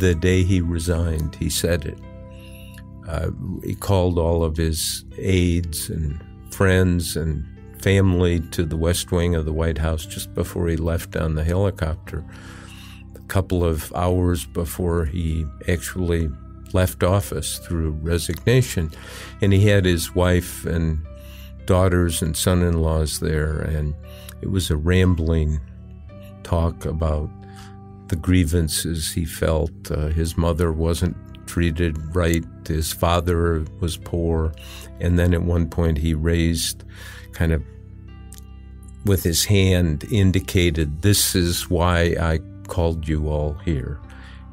the day he resigned, he said it. He called all of his aides and friends and family to the West Wing of the White House just before he left on the helicopter, a couple of hours before he actually left office through resignation. And he had his wife and daughters and son-in-laws there, and it was a rambling talk about the grievances he felt. His mother wasn't treated right, his father was poor, and then at one point he raised, kind of with his hand, indicated, "This is why I called you all here."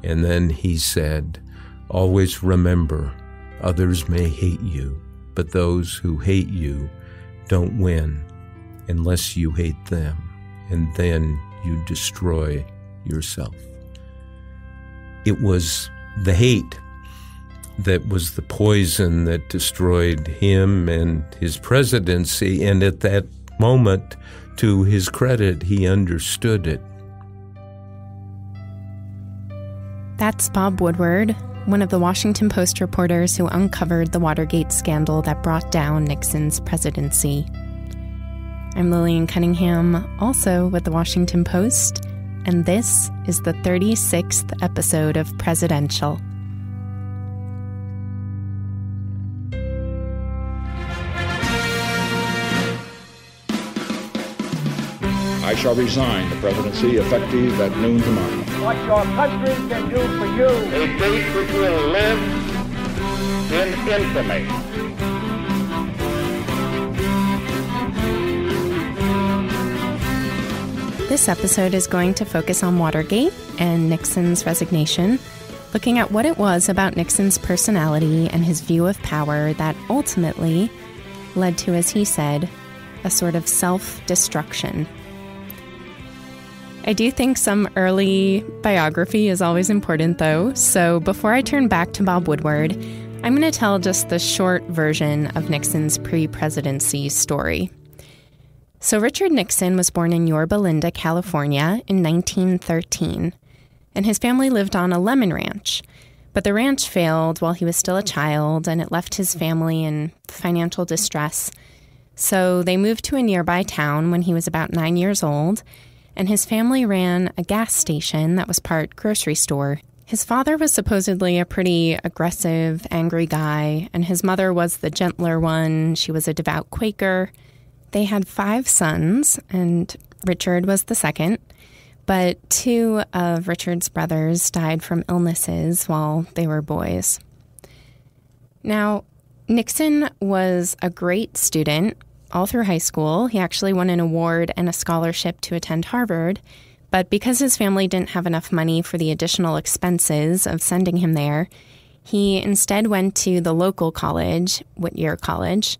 And then he said, "Always remember, others may hate you, but those who hate you don't win unless you hate them, and then you destroy yourself." It was the hate that was the poison that destroyed him and his presidency, and at that moment, to his credit, he understood it. That's Bob Woodward, one of the Washington Post reporters who uncovered the Watergate scandal that brought down Nixon's presidency. I'm Lillian Cunningham, also with the Washington Post, and this is the 36th episode of Presidential. I shall resign the presidency effective at noon tomorrow. What your country can do for you. A date which will live in infamy. This episode is going to focus on Watergate and Nixon's resignation, looking at what it was about Nixon's personality and his view of power that ultimately led to, as he said, a sort of self-destruction. I do think some early biography is always important, though, so before I turn back to Bob Woodward, I'm going to tell just the short version of Nixon's pre-presidency story. So Richard Nixon was born in Yorba Linda, California in 1913, and his family lived on a lemon ranch. But the ranch failed while he was still a child, and it left his family in financial distress. So they moved to a nearby town when he was about 9 years old, and his family ran a gas station that was part grocery store. His father was supposedly a pretty aggressive, angry guy, and his mother was the gentler one. She was a devout Quaker. They had 5 sons, and Richard was the second, but 2 of Richard's brothers died from illnesses while they were boys. Now, Nixon was a great student all through high school. He actually won an award and a scholarship to attend Harvard, but because his family didn't have enough money for the additional expenses of sending him there, he instead went to the local college, Whittier College,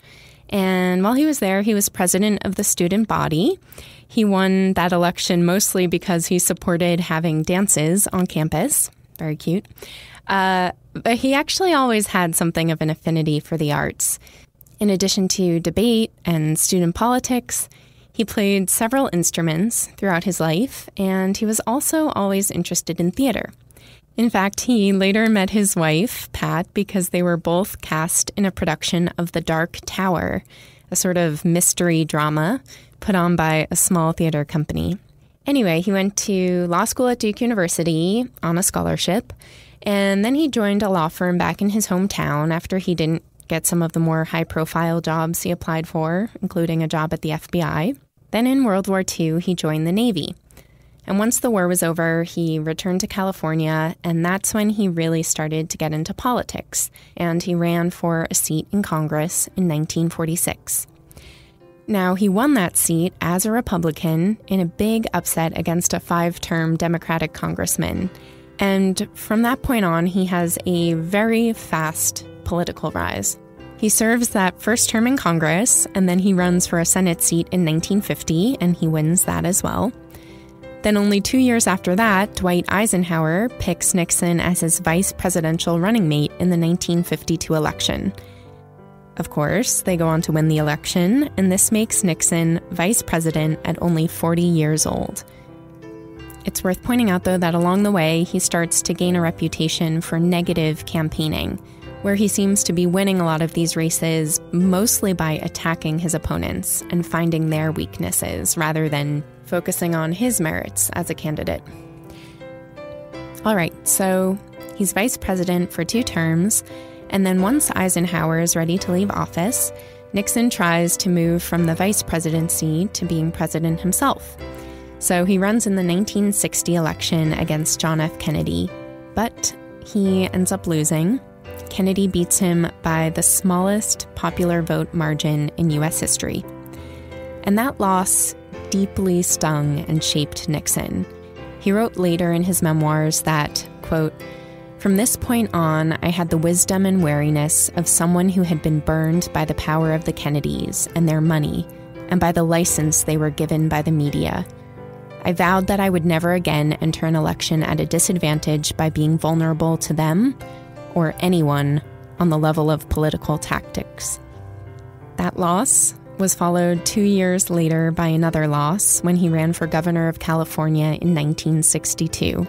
and while he was there, he was president of the student body. He won that election mostly because he supported having dances on campus. Very cute. But he actually always had something of an affinity for the arts. In addition to debate and student politics, he played several instruments throughout his life, and he was also always interested in theater. In fact, he later met his wife, Pat, because they were both cast in a production of The Dark Tower, a sort of mystery drama put on by a small theater company. Anyway, he went to law school at Duke University on a scholarship, and then he joined a law firm back in his hometown after he didn't get some of the more high-profile jobs he applied for, including a job at the FBI. Then in World War II, he joined the Navy. And once the war was over, he returned to California, and that's when he really started to get into politics, and he ran for a seat in Congress in 1946. Now, he won that seat as a Republican in a big upset against a 5-term Democratic congressman. And from that point on, he has a very fast political rise. He serves that first term in Congress, and then he runs for a Senate seat in 1950, and he wins that as well. Then only 2 years after that, Dwight Eisenhower picks Nixon as his vice presidential running mate in the 1952 election. Of course, they go on to win the election, and this makes Nixon vice president at only 40 years old. It's worth pointing out, though, that along the way, he starts to gain a reputation for negative campaigning, where he seems to be winning a lot of these races mostly by attacking his opponents and finding their weaknesses rather than focusing on his merits as a candidate. All right, so he's vice president for 2 terms, and then once Eisenhower is ready to leave office, Nixon tries to move from the vice presidency to being president himself. So he runs in the 1960 election against John F. Kennedy, but he ends up losing. Kennedy beats him by the smallest popular vote margin in U.S. history. And that loss deeply stung and shaped Nixon. He wrote later in his memoirs that, quote, "From this point on, I had the wisdom and wariness of someone who had been burned by the power of the Kennedys and their money, and by the license they were given by the media. I vowed that I would never again enter an election at a disadvantage by being vulnerable to them or anyone on the level of political tactics." That loss was followed 2 years later by another loss when he ran for governor of California in 1962.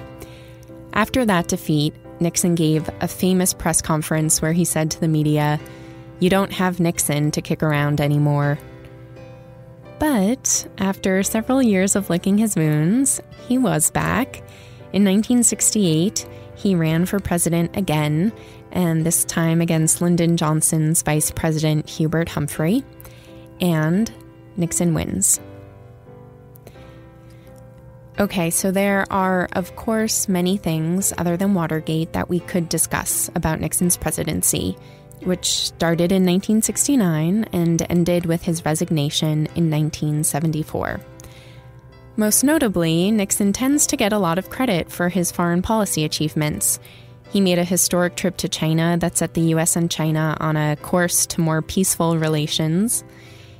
After that defeat, Nixon gave a famous press conference where he said to the media, "You don't have Nixon to kick around anymore." But after several years of licking his wounds, he was back. In 1968, he ran for president again, and this time against Lyndon Johnson's vice president Hubert Humphrey, and Nixon wins. Okay, so there are, of course, many things other than Watergate that we could discuss about Nixon's presidency, which started in 1969 and ended with his resignation in 1974. Most notably, Nixon tends to get a lot of credit for his foreign policy achievements. He made a historic trip to China that set the U.S. and China on a course to more peaceful relations.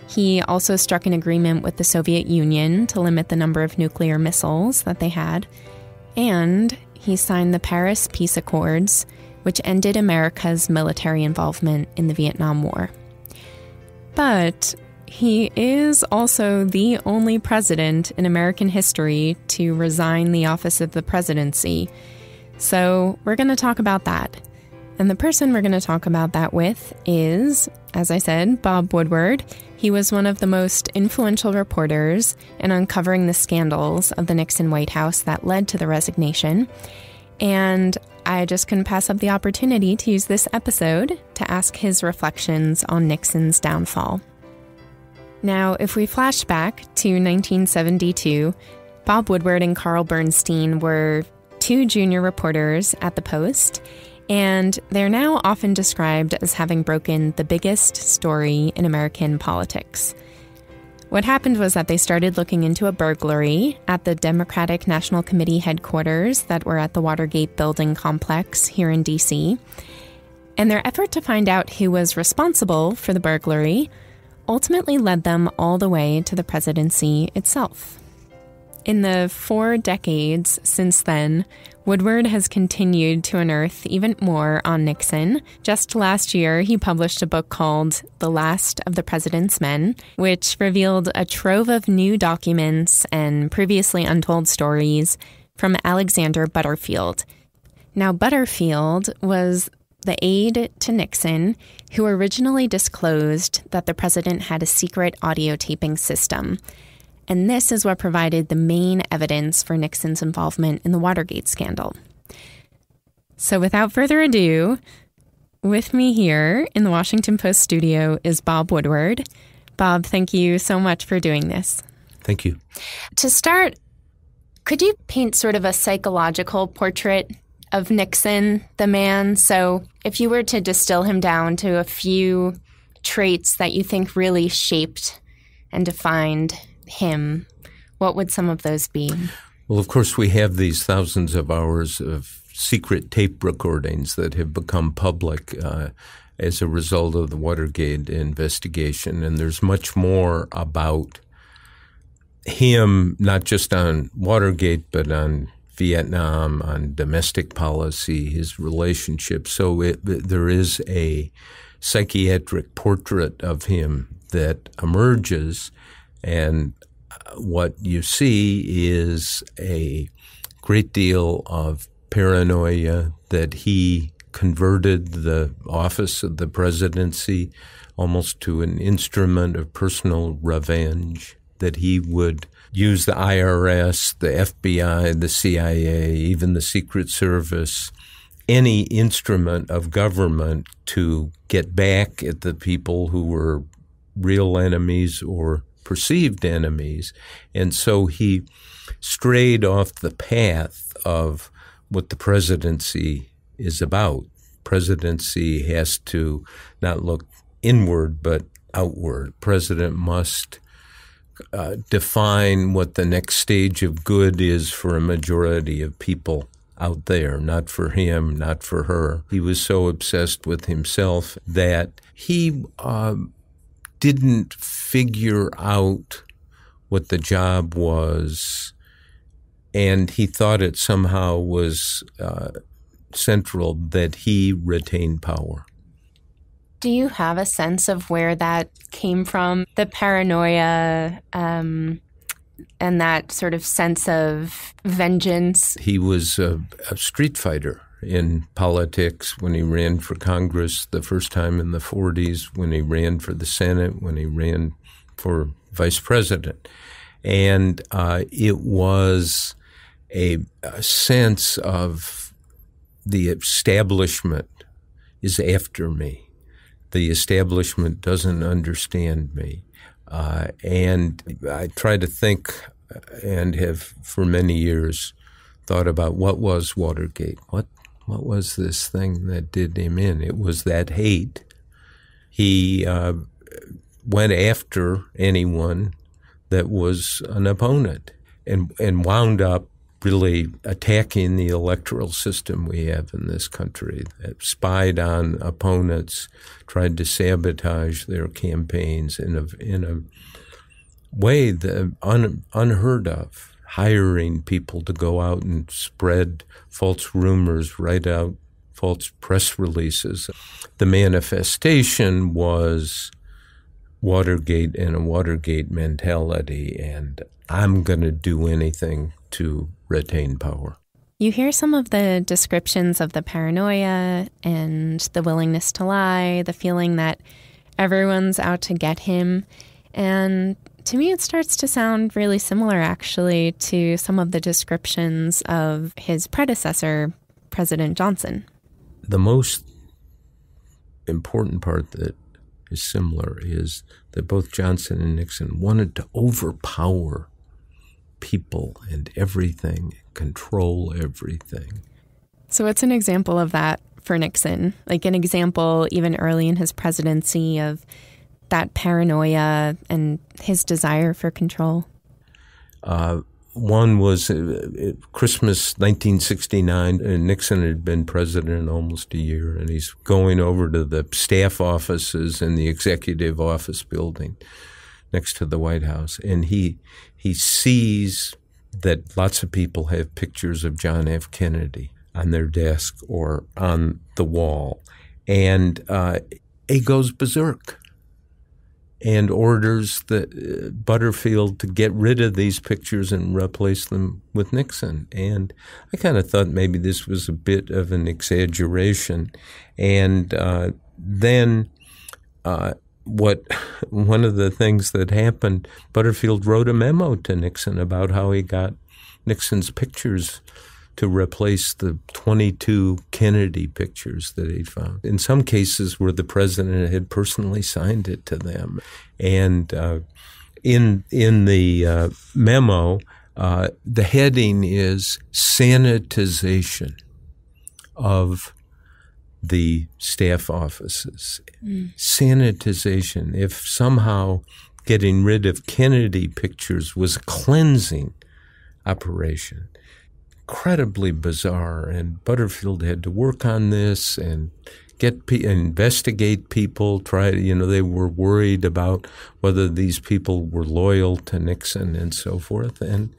He also struck an agreement with the Soviet Union to limit the number of nuclear missiles that they had. And he signed the Paris Peace Accords, which ended America's military involvement in the Vietnam War. But he is also the only president in American history to resign the office of the presidency. So we're going to talk about that. And the person we're going to talk about that with is, as I said, Bob Woodward. He was one of the most influential reporters in uncovering the scandals of the Nixon White House that led to the resignation. And I just couldn't pass up the opportunity to use this episode to ask his reflections on Nixon's downfall. Now, if we flash back to 1972, Bob Woodward and Carl Bernstein were 2 junior reporters at the Post, and they're now often described as having broken the biggest story in American politics. What happened was that they started looking into a burglary at the Democratic National Committee headquarters that were at the Watergate building complex here in D.C., and their effort to find out who was responsible for the burglary ultimately led them all the way to the presidency itself. In the 4 decades since then, Woodward has continued to unearth even more on Nixon. Just last year, he published a book called The Last of the President's Men, which revealed a trove of new documents and previously untold stories from Alexander Butterfield. Now, Butterfield was the aide to Nixon who originally disclosed that the president had a secret audio taping system. And this is what provided the main evidence for Nixon's involvement in the Watergate scandal. So without further ado, with me here in the Washington Post studio is Bob Woodward. Bob, thank you so much for doing this. Thank you. To start, could you paint sort of a psychological portrait of Nixon, the man? So if you were to distill him down to a few traits that you think really shaped and defined him, what would some of those be? Well, of course, we have these thousands of hours of secret tape recordings that have become public as a result of the Watergate investigation. And there's much more about him, not just on Watergate, but on Vietnam, on domestic policy, his relationships. So there is a psychiatric portrait of him that emerges. And what you see is a great deal of paranoia, that he converted the office of the presidency almost to an instrument of personal revenge, that he would use the IRS, the FBI, the CIA, even the Secret Service, any instrument of government to get back at the people who were real enemies or perceived enemies. And so he strayed off the path of what the presidency is about. Presidency has to not look inward but outward. President must define what the next stage of good is for a majority of people out there, not for him, not for her. He was so obsessed with himself that he didn't figure out what the job was, and he thought it somehow was central that he retain power. Do you have a sense of where that came from, the paranoia and that sort of sense of vengeance? He was a street fighter in politics when he ran for Congress the first time in the 40s, when he ran for the Senate, when he ran for vice president. And it was a sense of the establishment is after me. The establishment doesn't understand me. And I try to think, and have for many years thought about, what was Watergate? What was this thing that did him in? It was that hate. He went after anyone that was an opponent and wound up really attacking the electoral system we have in this country, that spied on opponents, tried to sabotage their campaigns in a way that unheard of, hiring people to go out and spread false rumors, write out false press releases. The manifestation was Watergate and a Watergate mentality, and I'm going to do anything to retain power. You hear some of the descriptions of the paranoia and the willingness to lie, the feeling that everyone's out to get him. And to me, it starts to sound really similar, actually, to some of the descriptions of his predecessor, President Johnson. The most important part that is similar is that both Johnson and Nixon wanted to overpower people and everything, control everything. So what's an example of that for Nixon? Like an example even early in his presidency of that paranoia and his desire for control? One was Christmas 1969, and Nixon had been president almost a year, and he's going over to the staff offices in the executive office building next to the White House, and he sees that lots of people have pictures of John F. Kennedy on their desk or on the wall, and he goes berserk and orders Butterfield to get rid of these pictures and replace them with Nixon. And I kind of thought maybe this was a bit of an exaggeration. And then one of the things that happened, Butterfield wrote a memo to Nixon about how he got Nixon's pictures to replace the 22 Kennedy pictures that he'd found. In some cases where the president had personally signed it to them. And in the memo, the heading is sanitization of the staff offices. Sanitization. If somehow getting rid of Kennedy pictures was a cleansing operation. Incredibly bizarre, and Butterfield had to work on this and investigate people. They were worried about whether these people were loyal to Nixon and so forth. And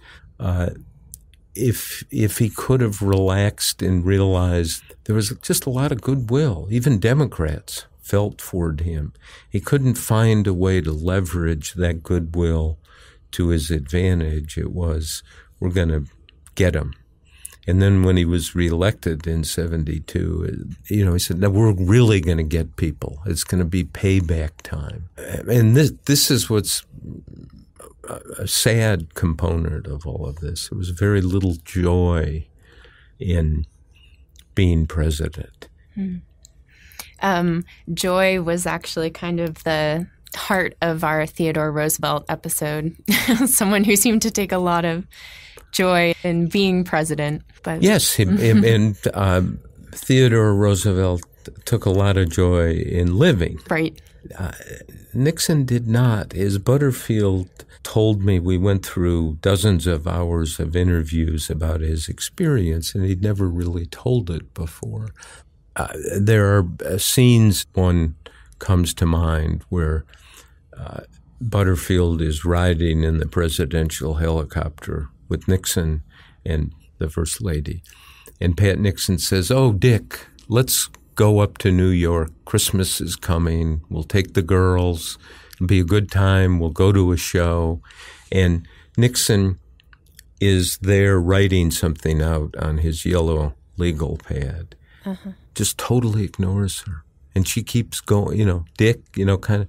if he could have relaxed and realized there was just a lot of goodwill, even Democrats felt toward him, he couldn't find a way to leverage that goodwill to his advantage. It was, we're going to get him. And then when he was reelected in 72, he said, "No, we're really going to get people. It's going to be payback time." And this is what's a sad component of all of this. There was very little joy in being president. Joy was actually kind of the heart of our Theodore Roosevelt episode. Someone who seemed to take a lot of joy in being president. But yes, and Theodore Roosevelt took a lot of joy in living. Right. Nixon did not. As Butterfield told me, we went through dozens of hours of interviews about his experience, and he'd never really told it before. There are scenes, one comes to mind, where Butterfield is riding in the presidential helicopter with Nixon and the First Lady. And Pat Nixon says, "Oh, Dick, let's go up to New York. Christmas is coming. We'll take the girls. It'll be a good time. We'll go to a show." And Nixon is there writing something out on his yellow legal pad. Just totally ignores her. And she keeps going, Dick, kind of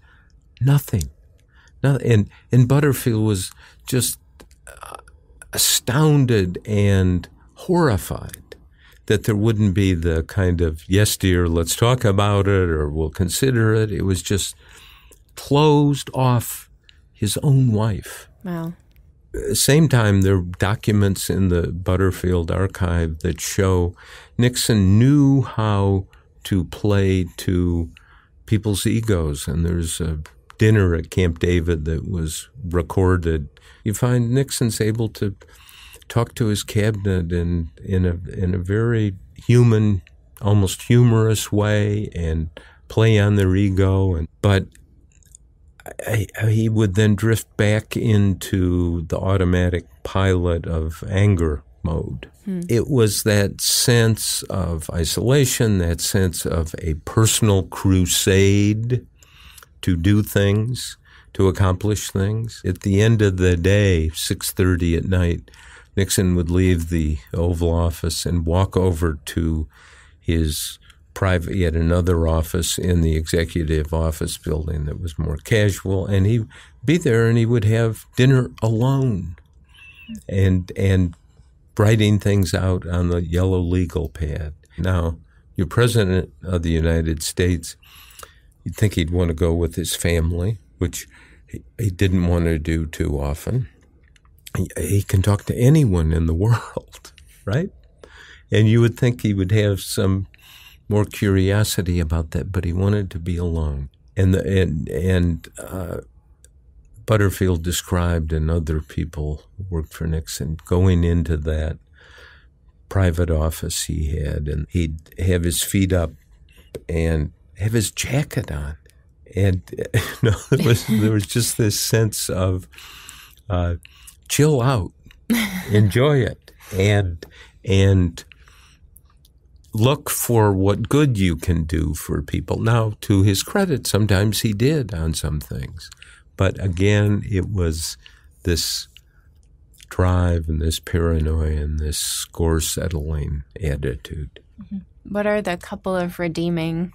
nothing. And Butterfield was just astounded and horrified that there wouldn't be the kind of, "Yes, dear, let's talk about it," or "We'll consider it." It was just closed off his own wife. Wow. Same time, there are documents in the Butterfield archive that show Nixon knew how to play to people's egos. And there's a dinner at Camp David that was recorded. You find Nixon's able to talk to his cabinet in a very human, almost humorous way, and play on their ego. But he would then drift back into the automatic pilot of anger mode. It was that sense of isolation, that sense of a personal crusade to do things, to accomplish things. At the end of the day, 6:30 at night, Nixon would leave the Oval Office and walk over to his private, he had another office in the executive office building that was more casual, and he'd be there and he would have dinner alone and writing things out on the yellow legal pad. Now, you're president of the United States, you'd think he'd want to go with his family, which he didn't want to do too often. He can talk to anyone in the world, right? And you would think he would have some more curiosity about that, but he wanted to be alone. And Butterfield described, and other people who worked for Nixon, going into that private office he had, and he'd have his feet up and have his jacket on. And there was just this sense of chill out, enjoy it, and look for what good you can do for people. Now, to his credit, sometimes he did on some things. But again, it was this drive and this paranoia and this score-settling attitude. What are the couple of redeeming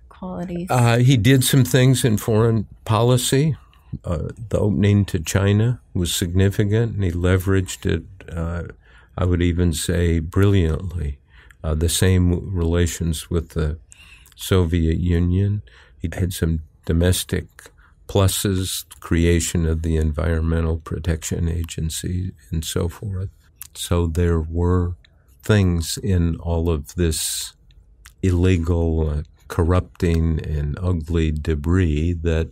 qualities? He did some things in foreign policy. The opening to China was significant, and he leveraged it, I would even say, brilliantly. The same relations with the Soviet Union. He had some domestic pluses, creation of the Environmental Protection Agency and so forth. So there were things in all of this illegal, corrupting, and ugly debris that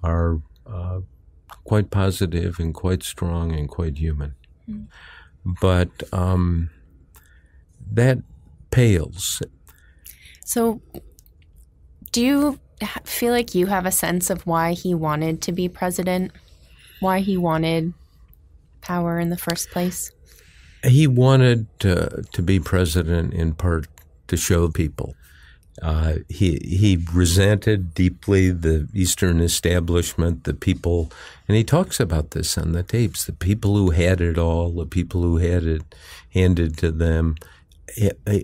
are quite positive and quite strong and quite human. But that pales. So do you feel like you have a sense of why he wanted to be president? Why he wanted power in the first place? He wanted to be president in part to show people. He resented deeply the Eastern establishment, the people, and he talks about this on the tapes, the people who had it all, the people who had it handed to them.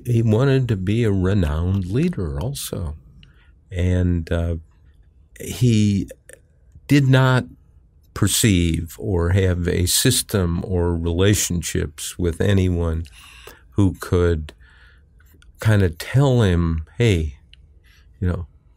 He wanted to be a renowned leader also. And he did not perceive or have a system or relationships with anyone who could kind of tell him, hey,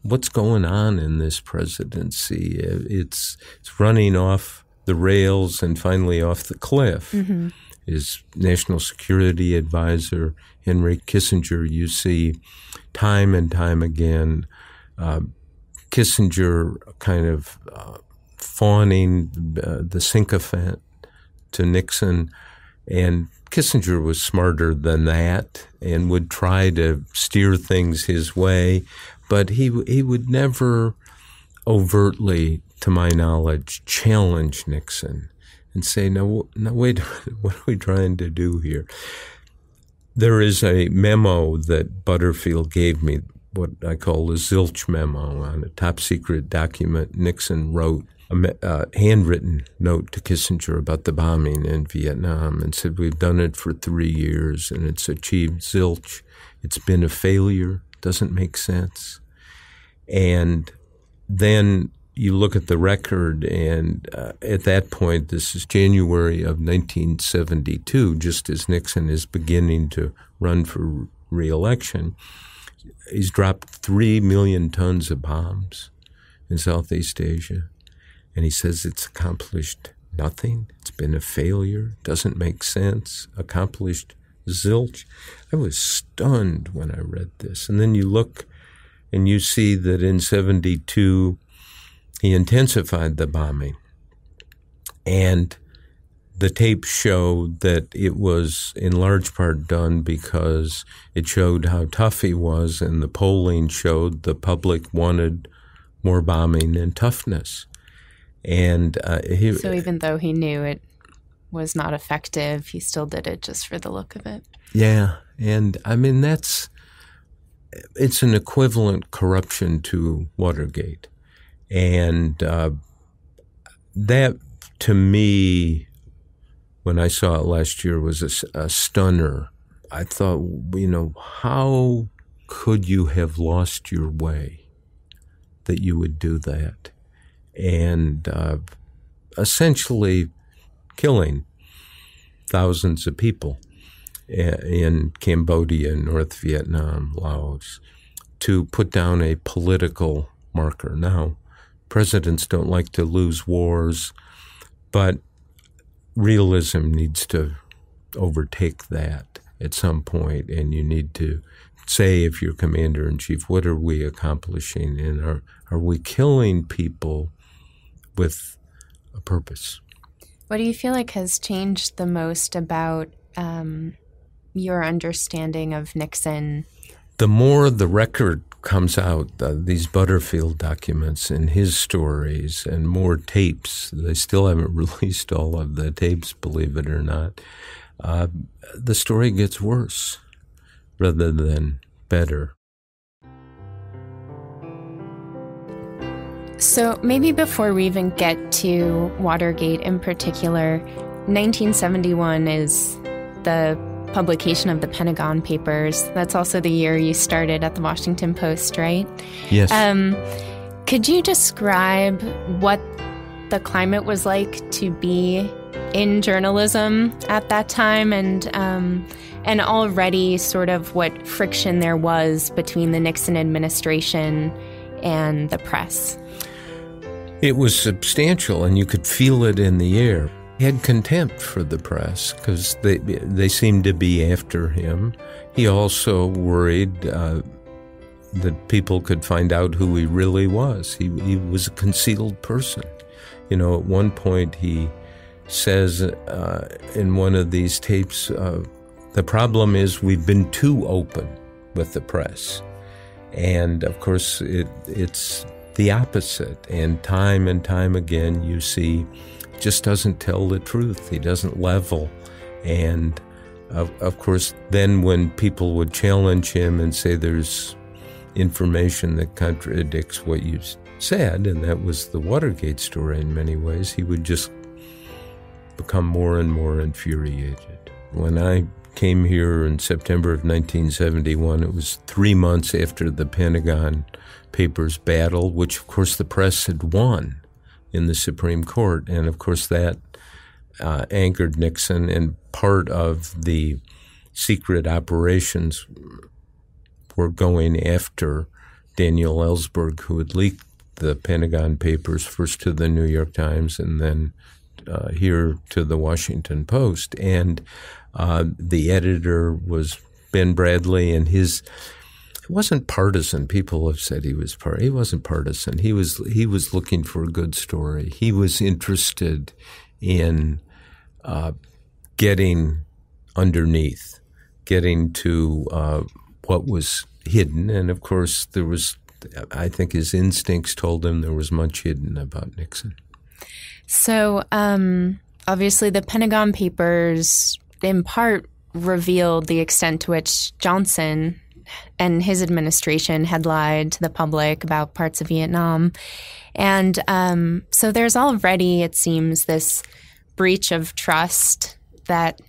what's going on in this presidency? It's running off the rails and finally off the cliff. Mm-hmm. His national security advisor, Henry Kissinger, you see time and time again, Kissinger kind of fawning the sycophant to Nixon, and Kissinger was smarter than that and would try to steer things his way, but he would never overtly, to my knowledge, challenge Nixon and say, no, wait, what are we trying to do here? There is a memo that Butterfield gave me, what I call the zilch memo, on a top-secret document Nixon wrote, a handwritten note to Kissinger about the bombing in Vietnam, and said, we've done it for 3 years and it's achieved zilch. It's been a failure. Doesn't make sense. And then you look at the record, and at that point, this is January of 1972, just as Nixon is beginning to run for re-election. He's dropped 3 million tons of bombs in Southeast Asia. And he says it's accomplished nothing. It's been a failure. Doesn't make sense. Accomplished zilch. I was stunned when I read this. And then you look and you see that in 72, he intensified the bombing. And the tapes showed that it was in large part done because it showed how tough he was, and the polling showed the public wanted more bombing and toughness. And so even though he knew it was not effective, he still did it just for the look of it. Yeah. And I mean, it's an equivalent corruption to Watergate. And that, to me, when I saw it last year, was a stunner. I thought, how could you have lost your way that you would do that? And essentially killing thousands of people in Cambodia, North Vietnam, Laos, to put down a political marker. Now, presidents don't like to lose wars, but realism needs to overtake that at some point, and you need to say, if you're commander-in-chief, what are we accomplishing, and are we killing people with a purpose? What do you feel like has changed the most about your understanding of Nixon? The more the record comes out, these Butterfield documents and his stories and more tapes, they still haven't released all of the tapes, believe it or not, the story gets worse rather than better. So maybe before we even get to Watergate in particular, 1971 is the publication of the Pentagon Papers. That's also the year you started at the Washington Post, right? Yes. Could you describe what the climate was like to be in journalism at that time, and already sort of what friction there was between the Nixon administration and the press? It was substantial, and you could feel it in the air. He had contempt for the press because they seemed to be after him. He also worried that people could find out who he really was. He was a concealed person. At one point he says in one of these tapes, the problem is we've been too open with the press. And, of course, it's the opposite. And time again, you see, just doesn't tell the truth. He doesn't level. And, of course, then when people would challenge him and say there's information that contradicts what you said, and that was the Watergate story in many ways, he would just become more and more infuriated. When I came here in September of 1971, it was 3 months after the Pentagon Papers battle, which of course the press had won in the Supreme Court. And of course that angered Nixon, and part of the secret operations were going after Daniel Ellsberg, who had leaked the Pentagon Papers first to the New York Times and then here to the Washington Post. And the editor was Ben Bradley, and it wasn't partisan. People have said he wasn't partisan. He was looking for a good story. He was interested in getting underneath, getting to what was hidden. And of course, I think his instincts told him there was much hidden about Nixon. So obviously the Pentagon Papers in part revealed the extent to which Johnson and his administration had lied to the public about parts of Vietnam. And so there's already, it seems, this breach of trust that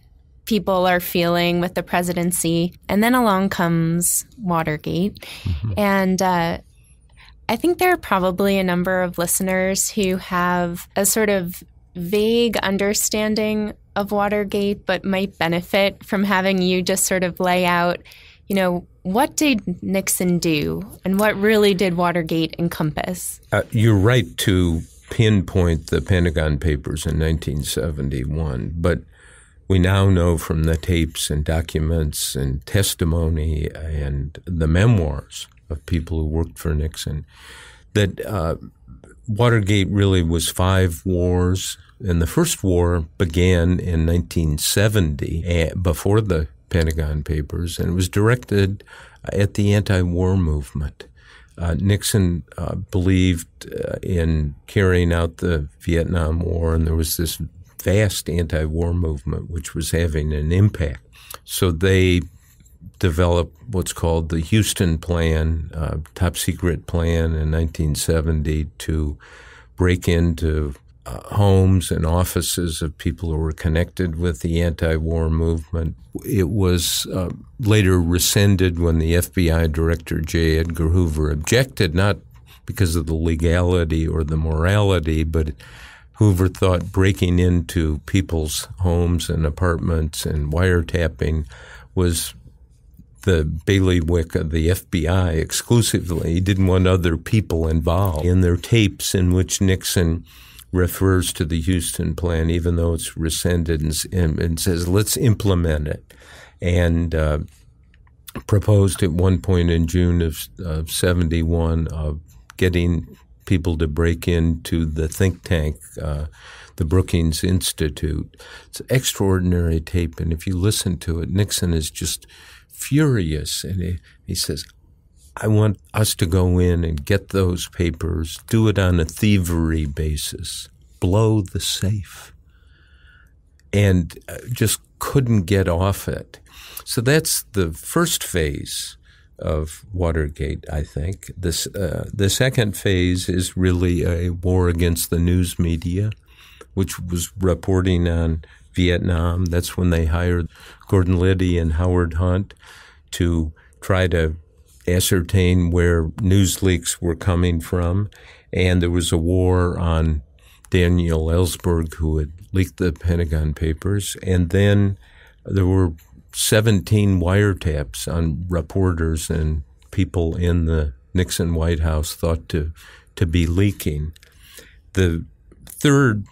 people are feeling with the presidency. And then along comes Watergate. Mm-hmm. And I think there are probably a number of listeners who have a sort of vague understanding of Watergate, but might benefit from having you just sort of lay out, what did Nixon do and what really did Watergate encompass? You're right to pinpoint the Pentagon Papers in 1971, but we now know from the tapes and documents and testimony and the memoirs of people who worked for Nixon that Watergate really was 5 wars. And the first war began in 1970 before the Pentagon Papers, and it was directed at the anti-war movement. Nixon believed in carrying out the Vietnam War, and there was this vast anti-war movement which was having an impact. So they developed what's called the Houston Plan, top secret plan in 1970 to break into homes and offices of people who were connected with the anti-war movement. It was later rescinded when the FBI Director J. Edgar Hoover objected, not because of the legality or the morality, but Hoover thought breaking into people's homes and apartments and wiretapping was the bailiwick of the FBI exclusively. He didn't want other people involved. In their tapes in which Nixon refers to the Houston Plan, even though it's rescinded, and says, let's implement it, and proposed at one point in June of 71 of getting people to break into the think tank, the Brookings Institute. It's an extraordinary tape, and if you listen to it, Nixon is just furious, and he says, I want us to go in and get those papers, do it on a thievery basis, blow the safe, and just couldn't get off it. So that's the first phase of Watergate, I think. The second phase is really a war against the news media, which was reporting on Vietnam. That's when they hired Gordon Liddy and Howard Hunt to try to ascertain where news leaks were coming from. And there was a war on Daniel Ellsberg, who had leaked the Pentagon Papers. And then there were 17 wiretaps on reporters and people in the Nixon White House thought to be leaking. The third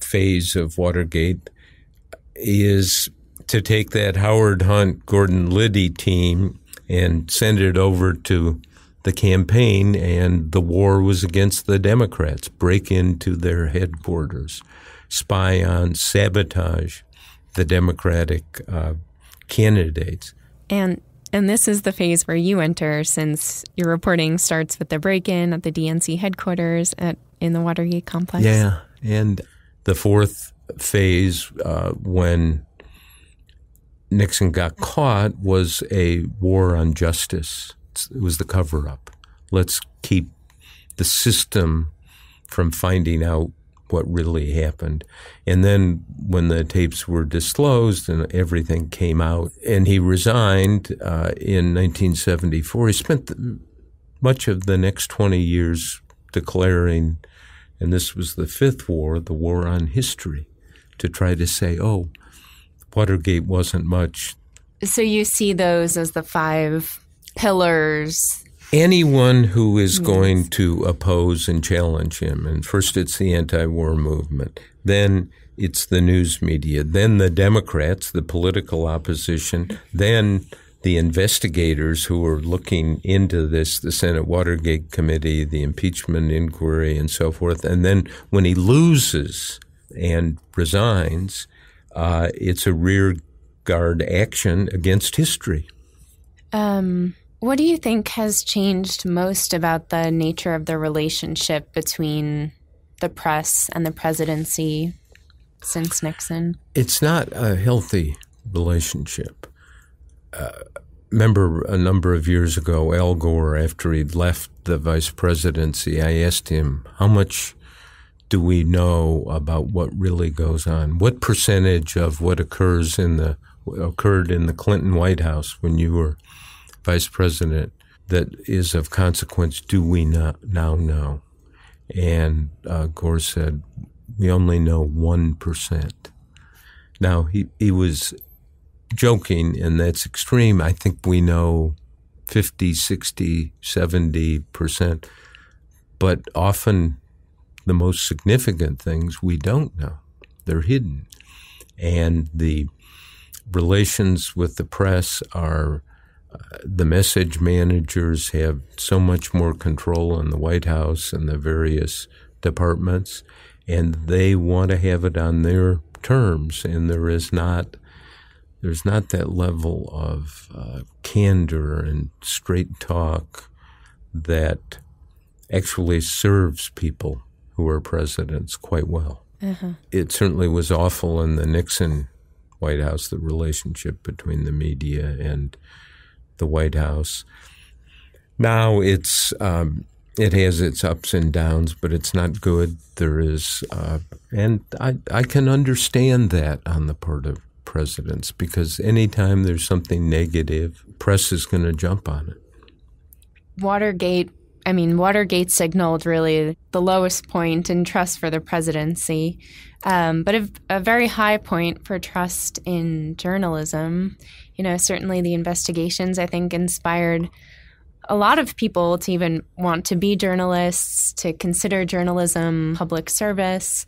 phase of Watergate is to take that Howard Hunt, Gordon Liddy team and send it over to the campaign, and the war was against the Democrats. Break into their headquarters, spy on, sabotage the Democratic candidates. And this is the phase where you enter, since your reporting starts with the break-in at the DNC headquarters in the Watergate complex. Yeah, and the fourth phase, when Nixon got caught, was a war on justice. it was the cover-up. Let's keep the system from finding out what really happened. And then when the tapes were disclosed and everything came out, and he resigned in 1974, he spent much of the next 20 years declaring, and this was the fifth war, the war on history, to try to say, oh, Watergate wasn't much. So you see those as the 5 pillars. Anyone who is going to oppose and challenge him, and first it's the anti-war movement, then it's the news media, then the Democrats, the political opposition, then the investigators who are looking into this, the Senate Watergate Committee, the impeachment inquiry, and so forth. And then when he loses and resigns, it's a rear guard action against history. What do you think has changed most about the nature of the relationship between the press and the presidency since Nixon? It's not a healthy relationship. Remember a number of years ago, Al Gore, after he'd left the vice presidency, I asked him, how much do we know about what really goes on? What percentage of what occurred in the Clinton White House when you were vice president that is of consequence do we now know? And Gore said, we only know 1%. Now, he was joking, and that's extreme. I think we know 50, 60, 70%. But often the most significant things we don't know. They're hidden. And the relations with the press are the message managers have so much more control in the White House and the various departments, and they want to have it on their terms, and there's not that level of candor and straight talk that actually serves people who are presidents quite well. Uh-huh. It certainly was awful in the Nixon White House, the relationship between the media and the White House. Now it has its ups and downs, but it's not good. There is, and I can understand that on the part of presidents, because anytime there's something negative, press is going to jump on it. Watergate signaled really the lowest point in trust for the presidency, but a very high point for trust in journalism. Certainly the investigations, I think, inspired a lot of people to even want to be journalists, to consider journalism public service.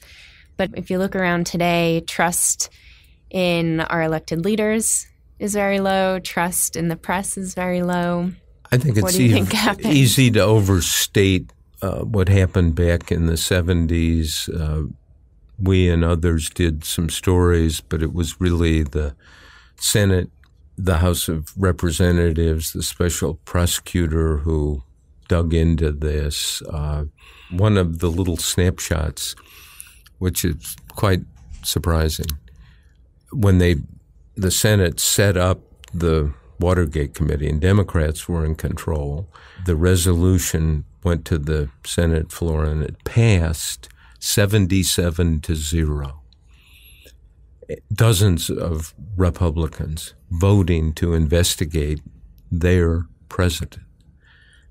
But if you look around today, trust in our elected leaders is very low. Trust in the press is very low. I think it's easy to overstate what happened back in the 70s. We and others did some stories, but it was really the Senate, the House of Representatives, the special prosecutor who dug into this. One of the little snapshots, which is quite surprising, when the Senate set up the Watergate Committee and Democrats were in control, the resolution went to the Senate floor and it passed 77-0. Dozens of Republicans voting to investigate their president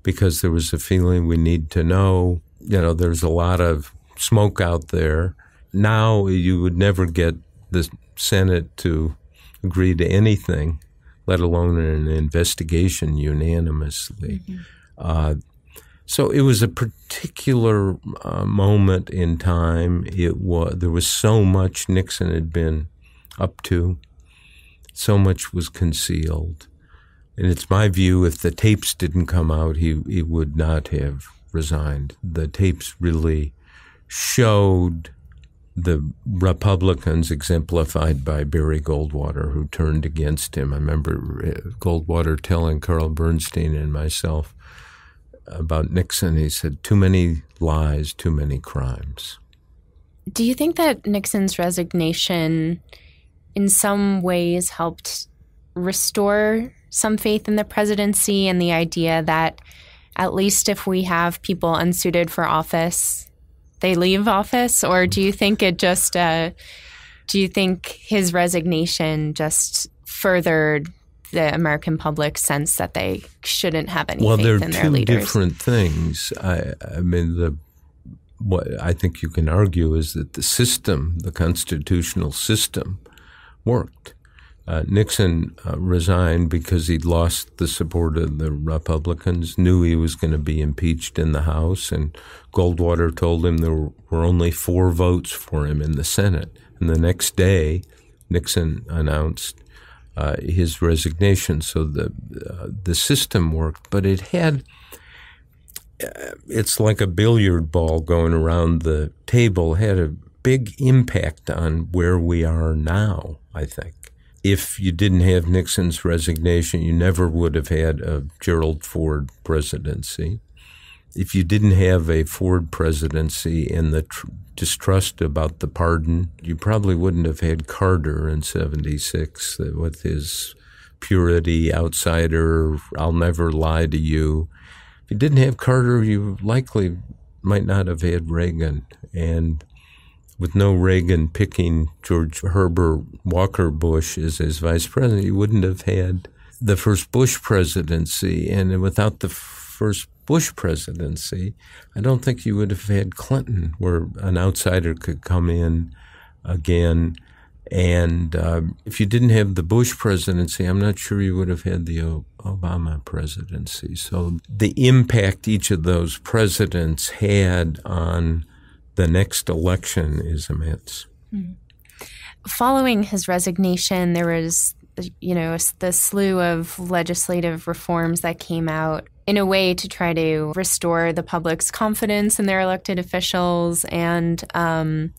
because there was a feeling we need to know. There's a lot of smoke out there. Now you would never get the Senate to agree to anything, let alone an investigation unanimously. Mm-hmm. So it was a particular moment in time. There was so much Nixon had been up to. So much was concealed. And it's my view, if the tapes didn't come out, he would not have resigned. The tapes really showed the Republicans exemplified by Barry Goldwater, who turned against him. I remember Goldwater telling Carl Bernstein and myself about Nixon. He said, too many lies, too many crimes. Do you think that Nixon's resignation in some ways helped restore some faith in the presidency and the idea that at least if we have people unsuited for office, they leave office? Or do you think his resignation just furthered the American public's sense that they shouldn't have any faith in their leaders? Well, there are two different things. I mean, what I think you can argue is that the system, the constitutional system, worked. Nixon resigned because he'd lost the support of the Republicans, knew he was going to be impeached in the House, and Goldwater told him there were only 4 votes for him in the Senate. And the next day, Nixon announced his resignation. So the system worked, but it had it's like a billiard ball going around the table, had a big impact on where we are now, I think. If you didn't have Nixon's resignation, you never would have had a Gerald Ford presidency. If you didn't have a Ford presidency and the distrust about the pardon, you probably wouldn't have had Carter in 76 with his purity, outsider, I'll never lie to you. If you didn't have Carter, you likely might not have had Reagan. And with no Reagan picking George Herbert Walker Bush as his vice president, you wouldn't have had the first Bush presidency. And without the first Bush presidency, I don't think you would have had Clinton, where an outsider could come in again. And if you didn't have the Bush presidency, I'm not sure you would have had the Obama presidency. So the impact each of those presidents had on the next election is immense. Mm-hmm. Following his resignation, there was, the slew of legislative reforms that came out in a way to try to restore the public's confidence in their elected officials and, to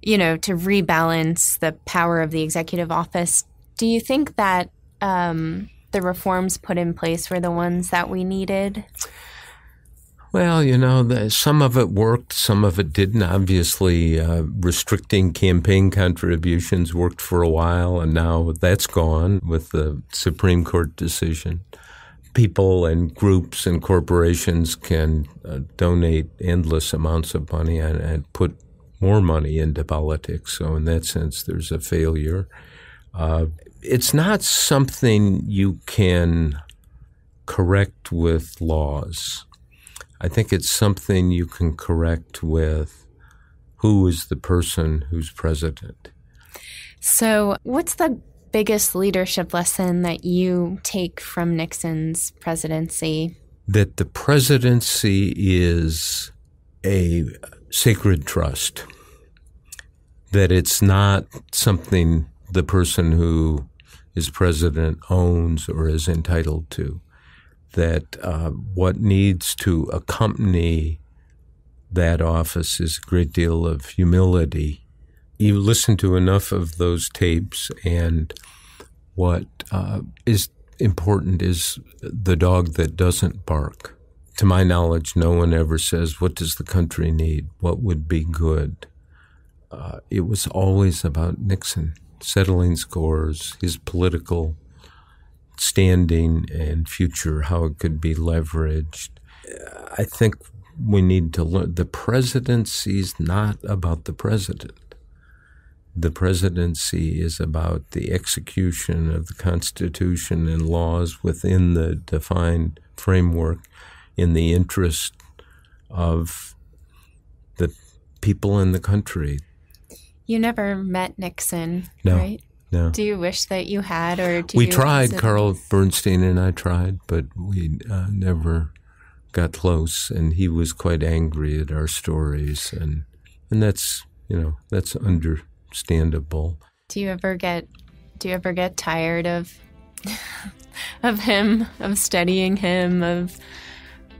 rebalance the power of the executive office. Do you think that the reforms put in place were the ones that we needed? Well, some of it worked, some of it didn't. Obviously, restricting campaign contributions worked for a while, and now that's gone with the Supreme Court decision. People and groups and corporations can donate endless amounts of money and put more money into politics. So in that sense, there's a failure. It's not something you can correct with laws. I think it's something you can correct with who is the person who's president. So what's the biggest leadership lesson that you take from Nixon's presidency? That the presidency is a sacred trust. That it's not something the person who is president owns or is entitled to. That what needs to accompany that office is a great deal of humility. You listen to enough of those tapes, and what is important is the dog that doesn't bark. To my knowledge, no one ever says, what does the country need? What would be good? It was always about Nixon, settling scores, his political standing and future, how it could be leveraged. I think we need to learn the presidency is not about the president. The presidency is about the execution of the Constitution and laws within the defined framework in the interest of the people in the country. You never met Nixon, no, right? No. Do you wish that you had, or do we you tried? consider... Carl Bernstein and I tried, but we never got close. And he was quite angry at our stories, and that's that's understandable. Do you ever get tired of him, of studying him, of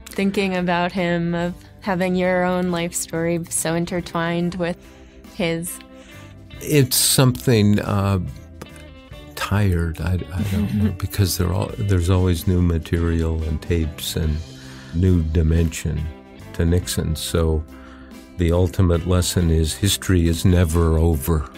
thinking about him, of having your own life story so intertwined with his? It's something tired. I don't know, because there's always new material and tapes and new dimension to Nixon. So the ultimate lesson is history is never over.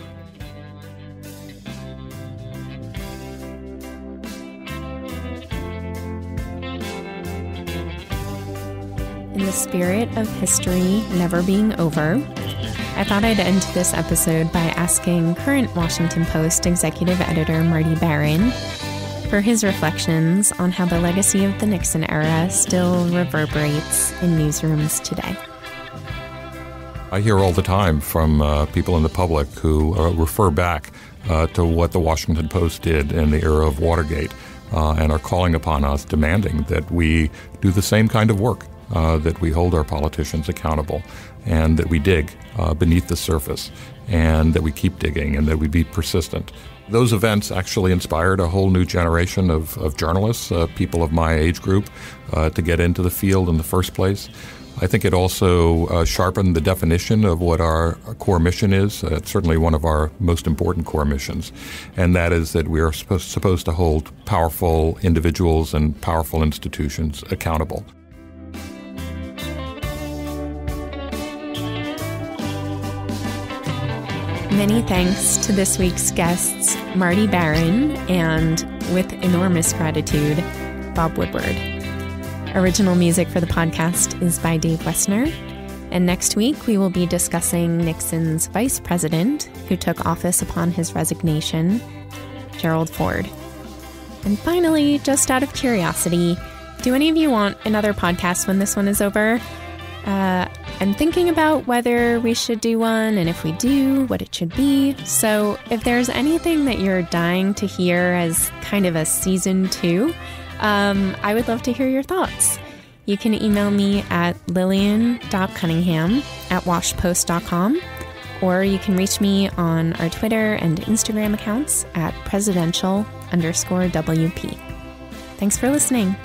spirit of history never being over, I thought I'd end this episode by asking current Washington Post executive editor Marty Baron for his reflections on how the legacy of the Nixon era still reverberates in newsrooms today. I hear all the time from people in the public who refer back to what the Washington Post did in the era of Watergate and are calling upon us, demanding that we do the same kind of work, that we hold our politicians accountable, and that we dig beneath the surface, and that we keep digging, and that we be persistent. Those events actually inspired a whole new generation of journalists, people of my age group, to get into the field in the first place. I think it also sharpened the definition of what our core mission is. It's certainly one of our most important core missions, and that is that we are supposed to hold powerful individuals and powerful institutions accountable. Many thanks to this week's guests, Marty Baron, and with enormous gratitude, Bob Woodward. Original music for the podcast is by Dave Wessner. And next week, we will be discussing Nixon's vice president, who took office upon his resignation, Gerald Ford. And finally, just out of curiosity, do any of you want another podcast when this one is over? I'm thinking about whether we should do one, and if we do, what it should be. So if there's anything that you're dying to hear as kind of a season 2, I would love to hear your thoughts. You can email me at lillian.cunningham@washpost.com, or you can reach me on our Twitter and Instagram accounts at presidential_WP. Thanks for listening.